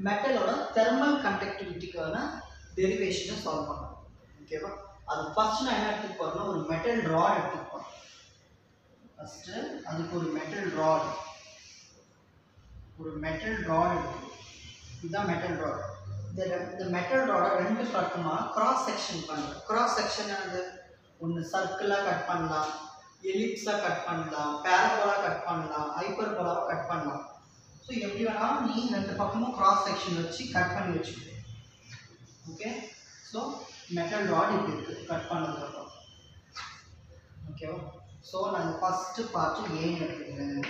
மெட்டலோட thermal கண்டக்டிவிட்டிக்கான டெரிவேஷனை solve பண்ணணும். ஓகேவா? அது ஃபர்ஸ்ட் நான் என்ன எடுத்துக்க போறேன்னா ஒரு மெட்டல் ராட் எடுத்துக்க போறேன். ஃபர்ஸ்ட் அதுக்கு ஒரு மெட்டல் ராட் எடுத்து இதுதான் மெட்டல் ராட். இந்த மெட்டல் ராடை ரெண்டு பக்கமாக கிராஸ் செக்ஷன் பண்ணுறேன். கிராஸ் செக்ஷன் அது ஒன்று சர்க்கிளாக கட் பண்ணலாம், எலிப்ஸாக கட் பண்ணலாம், பேரபோலாக கட் பண்ணலாம், ஹைப்பர்போலாக கட் பண்ணலாம். ஸோ எப்படி வேணாலும் நீ ரெண்டு பக்கமும் கிராஸ் செக்ஷன் வச்சு கட் பண்ணி வச்சுக்கோ. ஓகே, ஸோ மெட்டல் ராட் இப்படி இருக்குது கட் பண்ணதுக்கப்புறம். ஓகேவா? ஸோ நான் ஃபஸ்ட்டு பார்ட்டு ஏன்னு எடுத்துக்கிறேன்,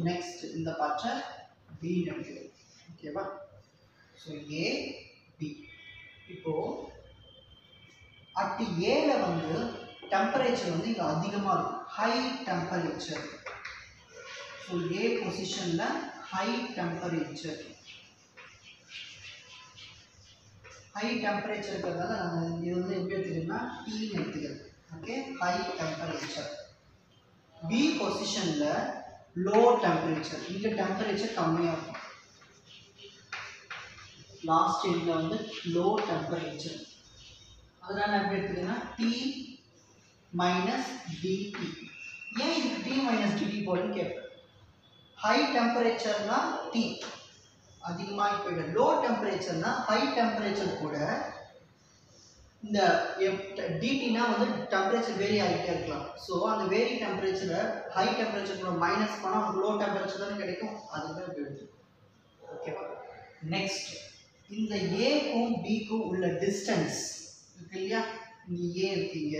நெக்ஸ்ட் இந்த பார்ட்டை பின்னு எடுத்துக்கிறேன். ஓகேவா? ஸோ ஏ பி. இப்போது அட் ஏல வந்து டெம்பரேச்சர் வந்து இங்கே அதிகமாக இருக்கும், ஹை டெம்பரேச்சர். ஸோ ஏ பொசிஷனில் ஹை டெம்பரேச்சர் இருக்கிறதால நம்ம இது வந்து எப்படி எடுத்துக்கிறோம்னா டீன்னு எடுத்துக்கிறது. Okay, high temperature. பி பொசிஷனில் லோ டெம்பரேச்சர், இங்கே டெம்பரேச்சர் கம்மியாக இருக்கும். லாஸ்ட் எண்டில் வந்து லோ டெம்பரேச்சர், அதனால் நான் எப்படி எடுத்துக்கிறேன்னா டி மைனஸ் டிடி. ஏன் இதுக்கு டி மைனஸ் டிடி போடுன்னு கேட்பேன். ஹை டெம்பரேச்சர்னா டி அதிகமாக போயிடும், லோ டெம்பரேச்சர்னா ஹை டெம்பரேச்சர் கூட இந்த டிடினா வந்து டெம்பரேச்சர் வேரி ஆகிட்டே இருக்கலாம். ஸோ அந்த வேரி டெம்பரேச்சரை ஹை டெம்பரேச்சர் கூட மைனஸ் பண்ணால் நமக்கு லோ டெம்பரேச்சர் தானே கிடைக்கும், அதுதான் இப்படி எடுத்து. ஓகேவா? நெக்ஸ்ட் இந்த ஏக்கும் பிக்கும் உள்ள டிஸ்டன்ஸ் இருக்கு இல்லையா, இங்கே ஏ இருக்கீங்க,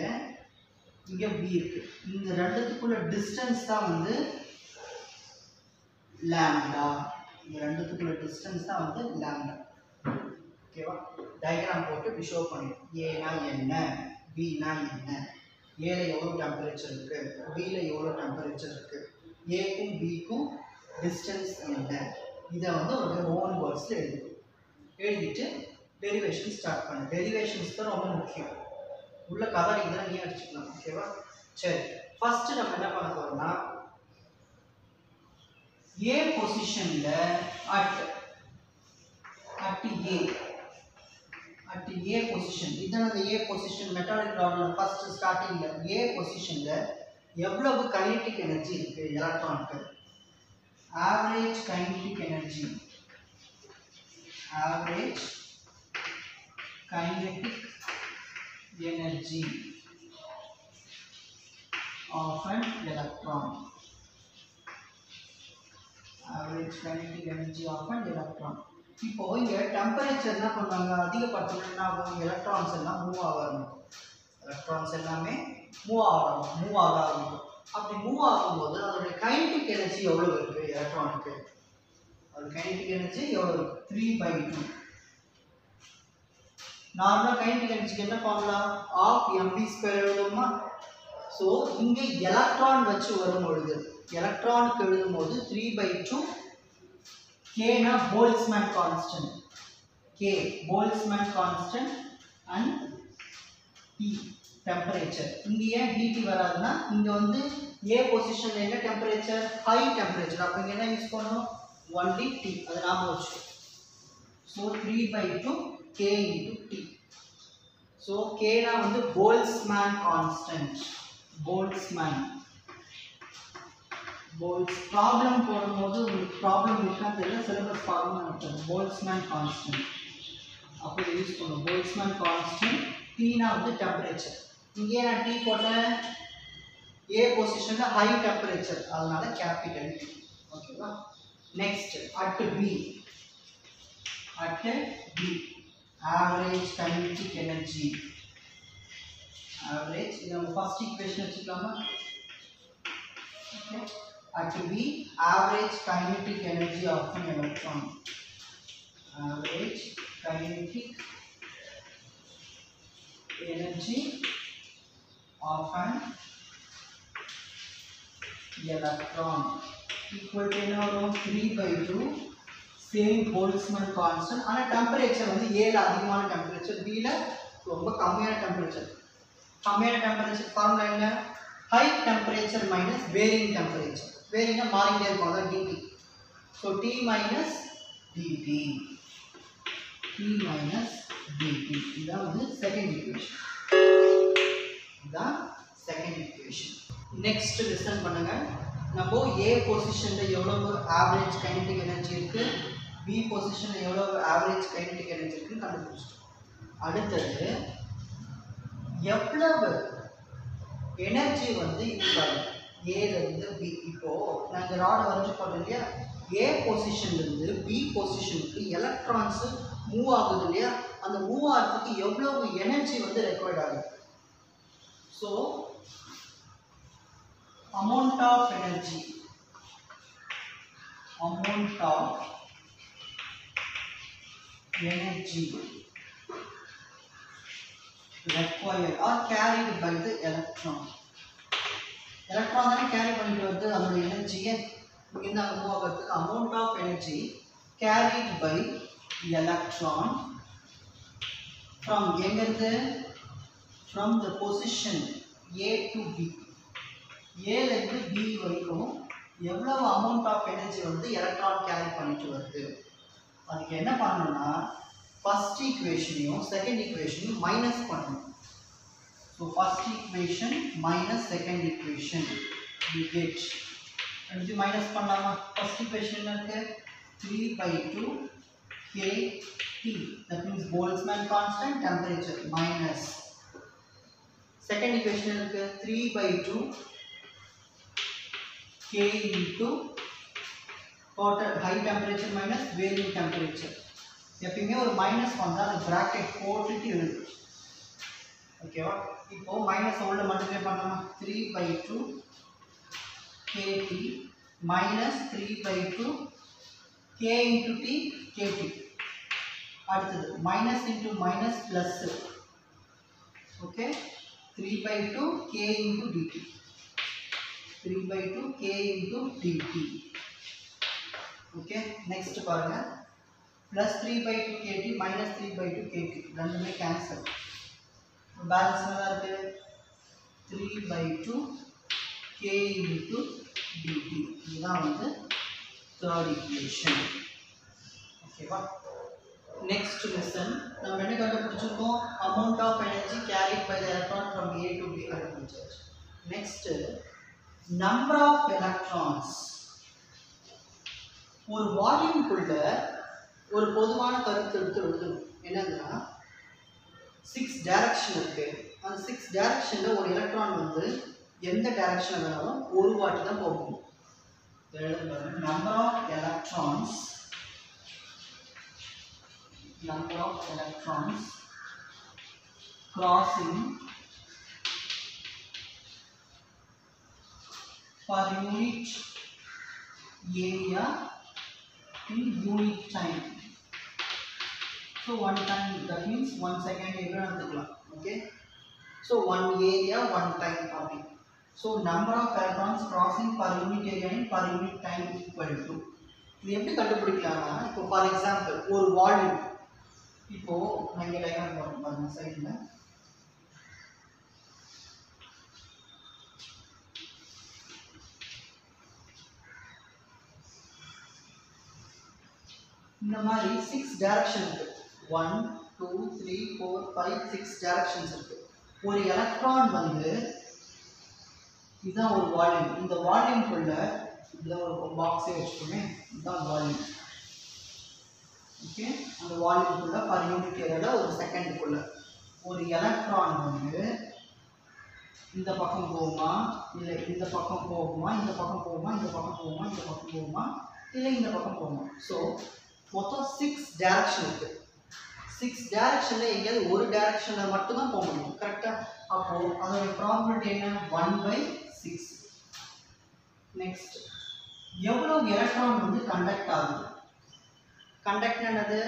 இங்கே பி இருக்கு, இந்த ரெண்டுத்துக்குள்ள டிஸ்டன்ஸ் தான் வந்து லாம்டா. இந்த ரெண்டுத்துக்குள்ள டிஸ்டன்ஸ் தான் வந்து லாம்டா. ஓகேவா? டயக்ராம் போட்டு இப்படி ஷோ பண்ணிடும். ஏனா என்ன, பினா என்ன, ஏல எவ்வளோ டெம்பரேச்சர் இருக்கு, பியில் எவ்வளோ டெம்பரேச்சர் இருக்கு, ஏக்கும் பிக்கும் டிஸ்டன்ஸ் என்ன, இதை வந்து ஒரு ஓன் வேர்ட்ஸில் எழுதிட்டு டெரிவேஷன் ஸ்டார்ட் பண்ணு. டெரிவேஷன்ஸ் தான் ரொம்ப முக்கியம். உள்ள கவர் இதெல்லாம் நீ அடிச்சுக்கலாம். ஓகேவா? சரி, ஃபர்ஸ்ட் நம்ம என்ன பண்ண போறோம்னா ஏ பொசிஷன்ல அட் ஏ பொசிஷன், இதான் அந்த ஏ பொசிஷன் மெட்டாலிக் ராட்ல ஃபர்ஸ்ட் ஸ்டார்டிங்ல ஏ பொசிஷன்ல எவ்வளவு கைனெடிக் எனர்ஜி இருக்கு எலக்ட்ரானுக்கு, average kinetic energy, average kinetic energy of an electron, average kinetic energy of an electron. இப்போ இங்க டெம்பரேச்சர் என்ன பண்ணுவாங்க, அதிகப்படுத்தணும்னா எலக்ட்ரான்ஸ் எல்லாம் மூவ் ஆக ஆரம்பிக்கும். எலக்ட்ரான்ஸ் எல்லாமே மூவ் ஆக ஆரம்பிக்கும். அப்படி மூவ் ஆகும்போது அதோடைய கைனெடிக் எனர்ஜி எவ்வளவு இருக்கு எலக்ட்ரானுக்கு, அது கைனெடிக் எனர்ஜி எவ்வளவு இருக்கு, 3/2. நார்மலாக கைனெடிக் எனர்ஜிக்கு என்ன ஃபார்முலா, ஆஃப் mv² எழுதுமா. ஸோ இங்கே எலக்ட்ரான் வச்சு வரும்பொழுது எலக்ட்ரானுக்கு எழுதும்போது 3/2 கேனா Boltzmann constant, K Boltzmann constant and T temperature. இங்கே ஏன் டிடி வராதுன்னா இங்கே வந்து ஏ பொசிஷனில் என்ன டெம்பரேச்சர், ஹை டெம்பரேச்சர். அப்போ இங்கே என்ன யூஸ் பண்ணணும், ஒன்லி டி, அது ஞாபகம் வச்சு. So 3/2 K into T. So K na வந்து Boltzmann constant. Boltzmann problem போடும்போது உங்களுக்கு ப்ராப்ளம் இருக்கான்னு தெரியல, சிலபஸ் ப்ராப்ளம் நடத்தும். Boltzmann constant அப்போ யூஸ் பண்ணுவோம். Boltzmann constant. T na வந்து டெம்பரேச்சர். இங்கே நான் T போட்டேன், A பொசிஷன்ல ஹை டெம்பரேச்சர், அதனால கேபிட்டல் T. ஓகேவா? Next at B. Average kinetic energy. Average, இது நம்ம ஃபர்ஸ்ட் ஈக்குவேஷன் வச்சுக்கலாமா? Okay. At B, average kinetic energy of an electron. Average kinetic energy of an electron equal to என்ன வரும், 3/2 same Boltzmann constant. ஆனால் temperature வந்து ஏல அதிகமான டெம்பரேச்சர், பியில் ரொம்ப கம்மியான டெம்பரேச்சர். கம்மியான டெம்பரேச்சர் ஃபார்முலா என்ன, high temperature minus varying temperature. வேரிங்னா மாறிட்டே இருக்கும், அதான் dt. So T minus dt. T minus dt. இதுதான் வந்து செகண்ட் ஈக்குவேஷன். இதுதான் செகண்ட் ஈக்குவேஷன். நெக்ஸ்ட் லிசன் பண்ணுங்க. நம்ம A பொசிஷன்ல எவ்வளவு ஆவரேஜ் கைனடிக் எனர்ஜி இருக்கு, B பொசிஷன்ல எவ்வளவு ஆவரேஜ் கைனடிக் எனர்ஜி இருக்குன்னு கண்டுபிடிச்சிட்டோம். அடுத்தது எவ்வளவு எனர்ஜி வந்து யூஸ் ஆகும் A ல இருந்து B. இப்போ நாங்கள் ராட் வரைஞ்சு போட்டோம் இல்லையா, A பொசிஷன்ல இருந்து B பொசிஷனுக்கு எலக்ட்ரான்ஸ் மூவ் ஆகுது இல்லையா, அந்த மூவ் ஆகிறதுக்கு எவ்வளவு எனர்ஜி வந்து ரெக்வயர்ட் ஆகுது. So amount of energy required or carried by the electron. Electron தானே கேரி பண்ணிட்டு வருது, அதோட எனர்ஜியை இங்கிருந்து அங்கே மூவ் ஆகிறதுக்கு amount of energy carried by electron from எங்கிருந்து, from the position A to B. A ல இருந்து B வரைக்கும் எவ்வளவு அமௌண்ட் ஆஃப் எனர்ஜி வந்து எலக்ட்ரான் கேரி பண்ணிட்டு வருது. அதுக்கு என்ன பண்ணணும்னா ஃபர்ஸ்ட் ஈக்குவேஷனையும் செகண்ட் ஈக்குவேஷனையும் மைனஸ் பண்ணணும். So first equation minus second equation we get ரெண்டு மைனஸ் பண்ணலாமா. ஃபர்ஸ்ட் ஈக்குவேஷன் என்ன இருக்கு, 3/2 kT, that means Boltzmann constant temperature minus. Second equation இருக்கு 3/2 K into total high temperature minus varying temperature. எப்பயுமே ஒரு minus வந்தால் அந்த ப்ராக்கெட் போட்டுட்டு எழுது. ஓகேவா, இப்போ மைனஸ் உள்ள மல்டிப்ளை பண்ணலாமா. 3/2 KT minus 3/2 K into T KT. அடுத்தது minus into minus plus. Okay, 3/2 K into DT. 3/2 K into dt. Okay, next பாருங்க, plus 3/2 kt minus 3/2 kt ரெண்டுமே கேன்சல். பேலன்ஸ் என்ன இருக்கு, 3/2 K into dt. இதுதான் வந்து தேர்ட் ஈக்குவேஷன். ஓகேவா, next lesson நம்ம என்ன கண்டுபிடிச்சிருக்கோம், amount of energy carried by the electron from A to B கண்டுபிடிச்சாச்சு. Next number of electrons. ஒரு வால்யூம்குள்ள ஒரு பொதுவான கருத்து எடுத்து என்னன்னா 6 டைரக்ஷன் இருக்கு. அந்த 6 டைரக்ஷன்ல ஒரு எலக்ட்ரான் வந்து எந்த டைரக்ஷன்ல வேணாலும் ஒரு வாட்டி தான் போகும். Number of electrons crossing per unit area in unit time. So one time, that means 1 second area எடுத்துக்கலாம். Okay, so one area one time அப்படி. So number of electrons crossing per unit area in per unit time equal to. இது எப்படி கண்டுபிடிக்கலாம்னா, இப்போ for example ஒரு volume, இப்போ நான் இங்கே diagram போட்டு பாருங்க சைடில். இந்த மாதிரி 6 டைரக்ஷன் இருக்கு. 1 2 3 4 5 6 டைரக்ஷன்ஸ் இருக்கு. ஒரு எலக்ட்ரான் வந்து இதுதான் ஒரு வால்யூம். இந்த வால்யூம்குள்ள இதில் ஒரு பாக்ஸே வச்சுக்கோமே, இதுதான் வால்யூம். ஓகே, அந்த வால்யூம்குள்ள பர் யூனிட் ஏரியாவில் ஒரு செகண்டுக்குள்ள ஒரு எலக்ட்ரான் வந்து இந்த பக்கம் போகுமா, இல்லை இந்த பக்கம் போகுமா, இந்த பக்கம் போகுமா, இந்த பக்கம் போகுமா, இந்த பக்கம் போகுமா, இல்லை இந்த பக்கம் போகுமா. ஸோ மொத்தம் 6 டைரக்ஷன் இருக்கு. 6 டைரக்ஷன்ல எங்கேயாவது ஒரு டைரக்ஷன்ல மட்டும் தான் போக முடியும். கரெக்டா, அப்போ அதோட ப்ராபபிலிட்டி என்ன, 1/6. நெக்ஸ்ட், எவ்வளவு எலக்ட்ரான் வந்து கண்டக்ட் ஆகுது. கண்டக்ட் என்னது,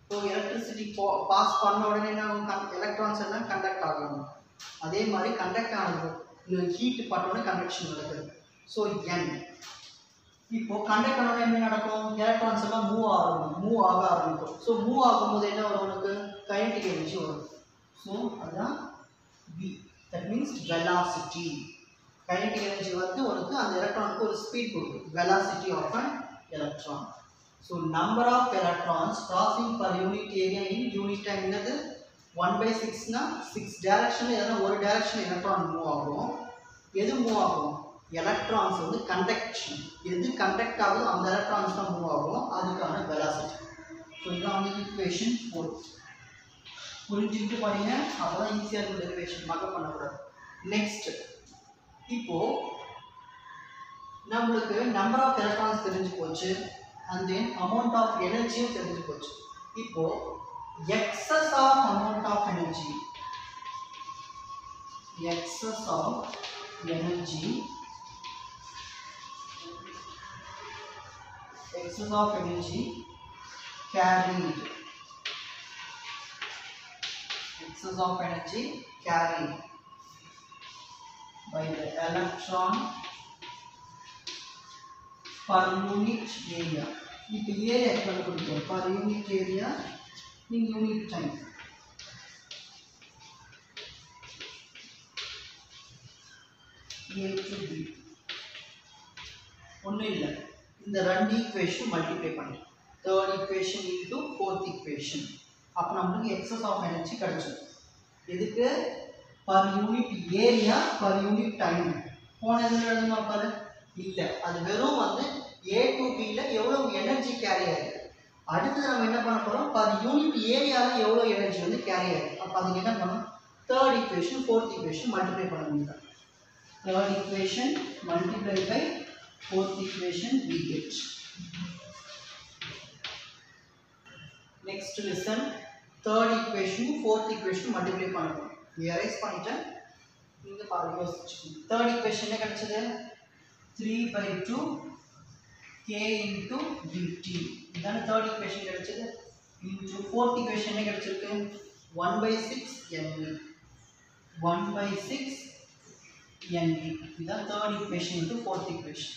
இப்போ எலக்ட்ரிசிட்டி பாஸ் பண்ண உடனே எலக்ட்ரான்ஸ் எல்லாம் கண்டக்ட் ஆகணும். அதே மாதிரி கண்டக்ட் ஆனது ஹீட் பட்டோட கண்டக்ஷன் நடக்குது. So n. இப்போ கண்டக்ட் ஆனோட என்ன நடக்கும், எலக்ட்ரான்ஸ் எல்லாம் மூவ் ஆக ஆரம்பிக்கும். ஸோ மூவ் ஆகும்போது என்ன வரும், உனக்கு கைனடிக் எனர்ஜி வரும். ஸோ அதுதான் v, that means velocity. Kinetic energy வந்து உனக்கு அந்த எலக்ட்ரானுக்கு ஒரு ஸ்பீட் கொடுக்கும், velocity of an electron. So number of electrons crossing per unit area in unit time என்னது 1/6 னா 6 direction ஏதாவது ஒரு direction electron move ஆகும். எது move ஆகும்? Electrons வந்து conduction. எது conduct ஆகுதோ அந்த electrons தான் move ஆகும். அதுக்கான velocity. So இதான் வந்து equation 4. புரிஞ்சுக்கிட்டு பாருங்க, அப்பதான் ஈஸியா இருக்கும் டெரிவேஷன் மக்கப் பண்ணக்கூடாது. நெக்ஸ்ட், இப்போ நம்மளுக்கு நம்பர் ஆஃப் எலக்ட்ரான்ஸ் தெரிஞ்சு போச்சு, அண்ட் தென் அமௌண்ட் ஆஃப் எனர்ஜியும் தெரிஞ்சு போச்சு. இப்போ excess of amount of energy, excess of energy, excess of energy carried, excess of energy carried by the electron per unit area. இப்போ ஏரியா கண்டுபிடிப்போம். per unit area in unit time. A to B. ஒன்றும் இல்லை, இந்த ரெண்டு equation multiply பண்ணி third equation into fourth equation, அப்போ நம்மளுக்கு excess of energy கிடைச்சிடும். எதுக்கு? Per unit area per unit time. போன இதில் எழுதுமா பாரு, இல்லை, அது வெறும் வந்து ஏ டு பியில் எவ்வளோ எனர்ஜி கேரி ஆகிருக்கு. அடுத்தது நம்ம என்ன பண்ண போகிறோம், பர் யூனிட் ஏரியாவில் எவ்வளோ எனர்ஜி வந்து கேரி ஆகிருக்கு. அப்போ அதுக்கு என்ன பண்ணணும், third equation fourth equation multiply பண்ண முடியும். Third equation multiply by fourth equation we get. Next listen, third equation fourth equation multiply பண்ணனும். erase பண்ணிட்டேன், நீங்க பாருங்க யோசிச்சுக்கோங்க. third equation என்ன கிடைச்சது, 3/2 k into dt. இதான third equation கிடைச்சது. into fourth equation என்ன கிடைச்சிருக்கு, 1/6 NV, 1/6 NV. இதான் third equation into fourth equation.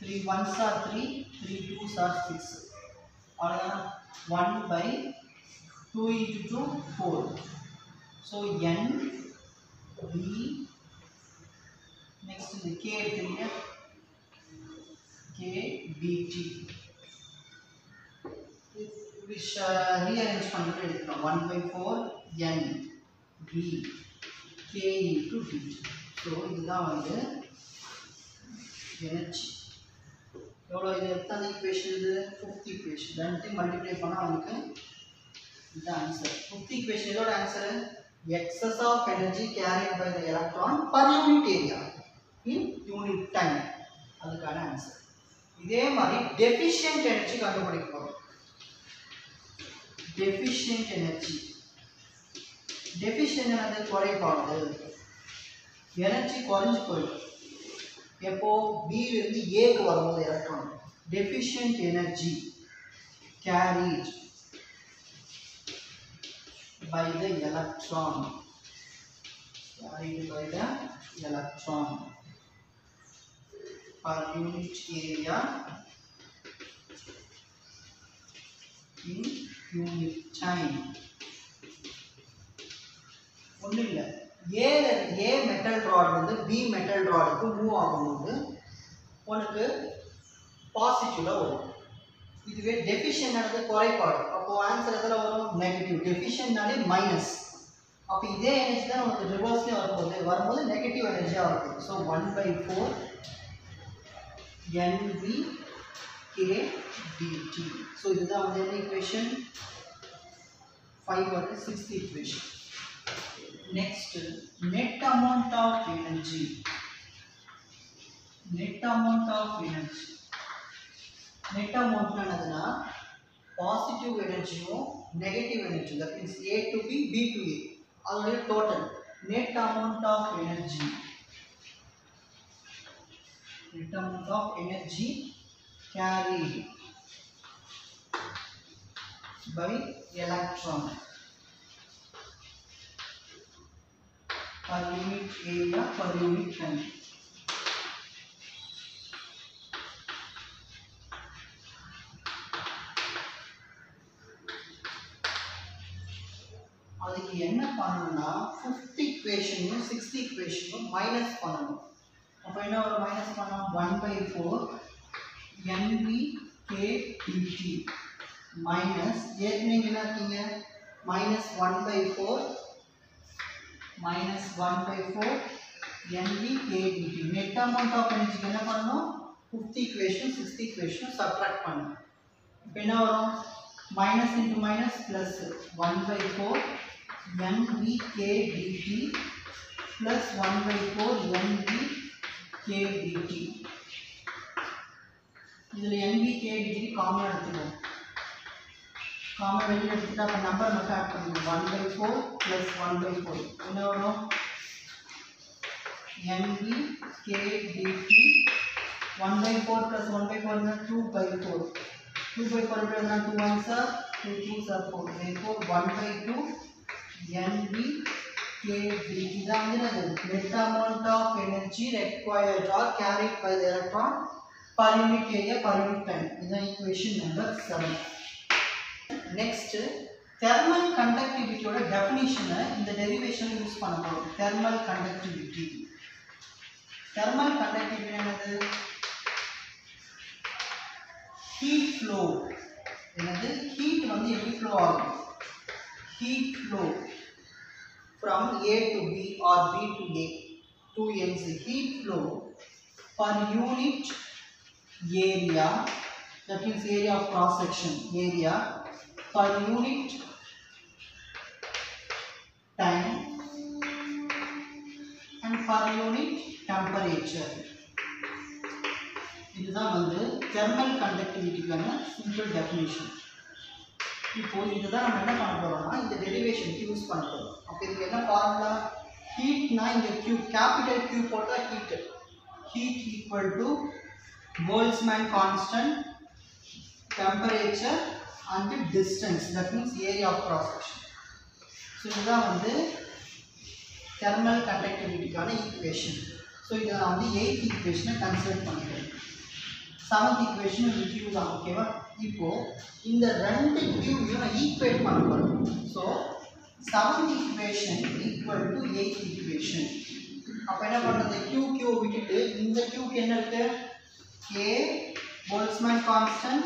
3 1s are 3, 3 2s are 6. அவ்வளவுதான். 1/2 into 2 4. So n v, next இந்த k எடுத்துங்க, k dt. which rearrange பண்ணிட்டு எடுக்கலாம். 1/4 n v k into dt. So இதுதான் வந்து எனர்ஜி. எவ்வளோ இது எத்தனை ஈக்குவேஷன், இது ஃபிஃப்த் ஈக்குவேஷன். ரெண்டு மல்டிப்ளை பண்ணால் அவங்களுக்கு இது ஆன்சர். ஃபிஃப்த் ஈக்குவேஷன் இதோட answer excess of energy carried by the electron per unit area in unit time, அதுக்கான ஆன்சர். இதே மாதிரி டெஃபிஷியன்ட் எனர்ஜி கண்டுபிடிக்க போகிறோம். டெஃபிஷியன்ட் எனர்ஜி, டெஃபிஷியன்ட் எனர்ஜி குறைபாடு, எனர்ஜி குறைஞ்சு போயிடும். எப்போ பியிலிருந்து ஏக்கு வரும்போது electron, deficient energy carried by the electron, carried by the electron per unit area in unit time. ஒன்றும் இல்லை, ஏ மெட்டல் ராட் வந்து பி மெட்டல் ராடுக்கு மூவ் ஆகும்போது உனக்கு பாசிட்டிவ்ல வரும். இதுவே டெஃபிஷியன்ட் ஆனது குறைபாடு, அப்போ ஆன்சர் எதில் வரும், நெகட்டிவ். டெஃபிஷியன்ட்னாலே மைனஸ், அப்போ இதே எனர்ஜி தான் உனக்கு ரிவர்ஸ்லேயே வரும்போது நெகட்டிவ் எனர்ஜியாக இருக்கும். So 1/4 NV k dt. So இதுதான் வந்து என்ன ஈக்குவேஷன் 5 வந்து 6th equation. Next, net amount of energy. Net amount of energy. Net amount என்னதுன்னா பாசிட்டிவ் எனர்ஜியும் negative energy, that means A to B, B to A, அதோட total. net amount of energy, net amount of energy carried by electron per unit area per unit time. அதுக்கு என்ன பண்ணணும்னா 5th ஈக்குவேஷனையும் 6th ஈக்குவேஷனையும் minus பண்ணணும். அப்போ என்ன ஒரு minus பண்ணோம், 1/4 NV K dt minus minus 1 by 4 NV K dt. Net amount of energy என்ன பண்ணனும்? 5th equation 6th equation subtract பண்ணனும். இப்போ என்ன வரும்? minus into minus plus 1 by 4 NV K dt plus 1 by 4 NV K dt. இதில் NV K dt common எடுத்துக்கோம். Common வெளியில் எடுத்துட்டா அப்போ நம்பர் மட்டும் ஆட் பண்ணிக்கணும். 1 by 4 plus 1 by 4 என்ன வரும்? NV K dt 1 by 4 plus 1 by 4 is 2 by 4. 2 by 4 is 2 ones are 2 2s are 4. Therefore 1 by 2 NV K dt. This is the net amount of energy required or carried by the electron per unit area per unit time. This is equation number 7. Next, thermal conductivity oda definition in the derivation use பண்ணப்போம். Thermal conductivity. Thermal conductivity என்னது? Heat flow. என்னது? Heat வந்து எப்படி flow ஆகும்? Heat flow from A to B or B to A to ends. Heat flow per unit area, that means area of cross section area, per unit time and per unit temperature. This is the thermal conductivity simple definition. இப்போ இதுதான் நம்ம என்ன பண்ண போறோம்னா இந்த derivation use பண்ண போறோம். அப்ப இதுக்கு என்ன ஃபார்முலா? ஹீட்னா இங்க Q கேபிட்டல் Q போட்டா heat equal to Boltzmann constant, temperature and distance, that means area of cross section. So இதுதான் வந்து thermal conductivity கான equation. So இத நான் வந்து 8th equation கன்சிடர் பண்ணிக்கிறேன். 7th equation Q தான். ஓகேவா? இப்போ இந்த ரெண்டு Q யும் நான் ஈக்குவேட் பண்ண போறேன். So 7th equation equal to 8th equation. அப்ப என்ன பண்றது? Q விட்டுட்டு இந்த Q க்கு என்ன இருக்கு? K Boltzmann constant,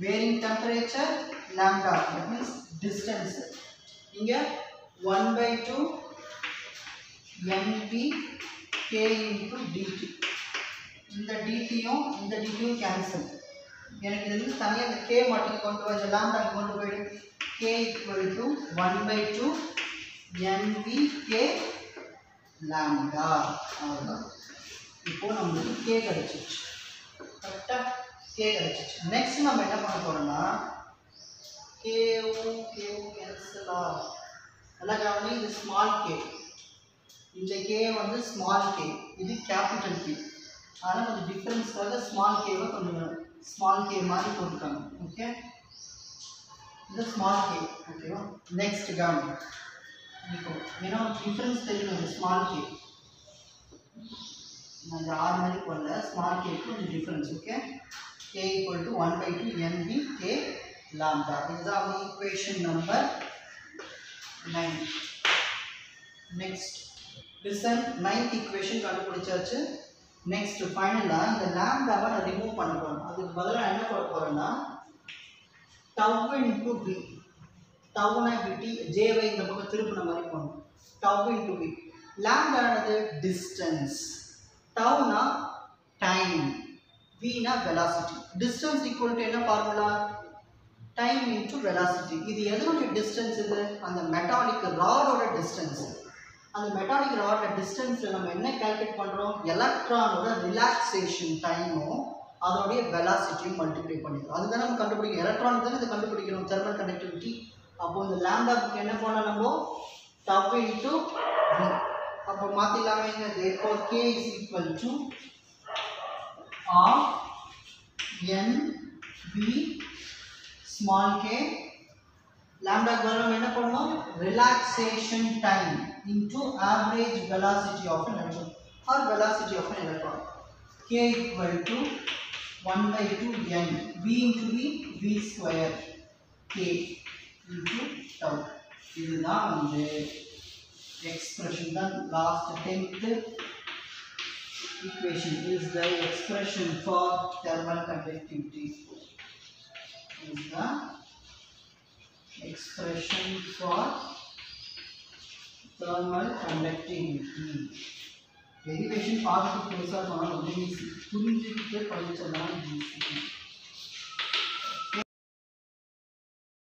varying temperature, lambda, that means distance. இங்க 1 by 2 NV K into dt. இந்த dt யும் cancel. எனக்கு இதில் தனியாக இந்த K மட்டும் கொண்டு போய் இந்த lambda கொண்டு போயிடு. K equal to 1 by 2 NV K lambda. அவ்வளவுதான். இப்போ நம்மளுக்கு K கிடைச்சிச்சு. கரெக்டா? K கிடைச்சிச்சு. நெக்ஸ்ட் நம்ம என்ன பண்ண போறோம்னா K கேன்சல் ஆகும். எல்லாம் கவனி, இது ஸ்மால் K, இந்த K வந்து ஸ்மால் K, இது கேபிட்டல் K. அதனால கொஞ்சம் டிஃபரன்ஸ்க்காக ஸ்மால் K கொஞ்சம் ஸ்மால் K மாதிரி போட்டுருக்காங்க. ஓகே, இது ஸ்மால் K. ஓகேவா? நெக்ஸ்ட் கவனி, இப்போ ஏன்னா டிஃபரன்ஸ் தெரியணும். இந்த ஸ்மால் K நான் R மாதிரி போடல, ஸ்மால் K கொஞ்சம் difference. Okay, K equal to 1 by 2 NV K lambda. This is our equation number 9. Next, listen, 9th equation கண்டுபிடிச்சாச்சு. Next, finally இந்த lambda-வை நான் ரிமூவ் பண்ண போறேன். அதுக்கு பதிலா என்ன பண்ண போறேன்னா tau into v. tau-னா bt, j-வை இந்த பக்கம் திருப்புன மாதிரி பண்ணணும். tau into v. lambda-னது distance, tau-னா time, v-னா velocity. Distance equal to என்ன ஃபார்முலா? time into velocity. இது எதனுடைய distance? இது அந்த மெட்டாலிக் ராடோட distance. அந்த மெட்டாலிக் ராடோட டிஸ்டன்ஸ்ல நம்ம என்ன கால்குலேட் பண்றோம்? எலக்ட்ரானோட ரிலாக்சேஷன் டைமும் அதோடைய வெலாசிட்டியும் மல்டிப்ளை பண்ணிக்கிறோம். அதுதான் நம்ம கண்டுபிடிக்கணும். எலக்ட்ரான் தானே இதை கண்டுபிடிக்கணும், தெர்மல் கண்டக்டிவிட்டி. அப்போ இந்த லாம்டாக்கு என்ன பண்ணலாம்? நம்ம tau into v. அப்போ மாத்திடலாமே. therefore K is equal to R N V small k. lambda நம்ம என்ன பண்ணோம்? relaxation time into average velocity of an electron or velocity of an electron. K equal to 1 by 2 n. V into v, v square k into tau. இதுதான் வந்து expression தான் last 10th equation is the expression for thermal conductivity. is the expression for thermal conductivity. Derivation பார்த்து பெருசா சொன்னா ரொம்ப easy, புரிஞ்சுக்கிட்டு படிச்சோம்னா easy.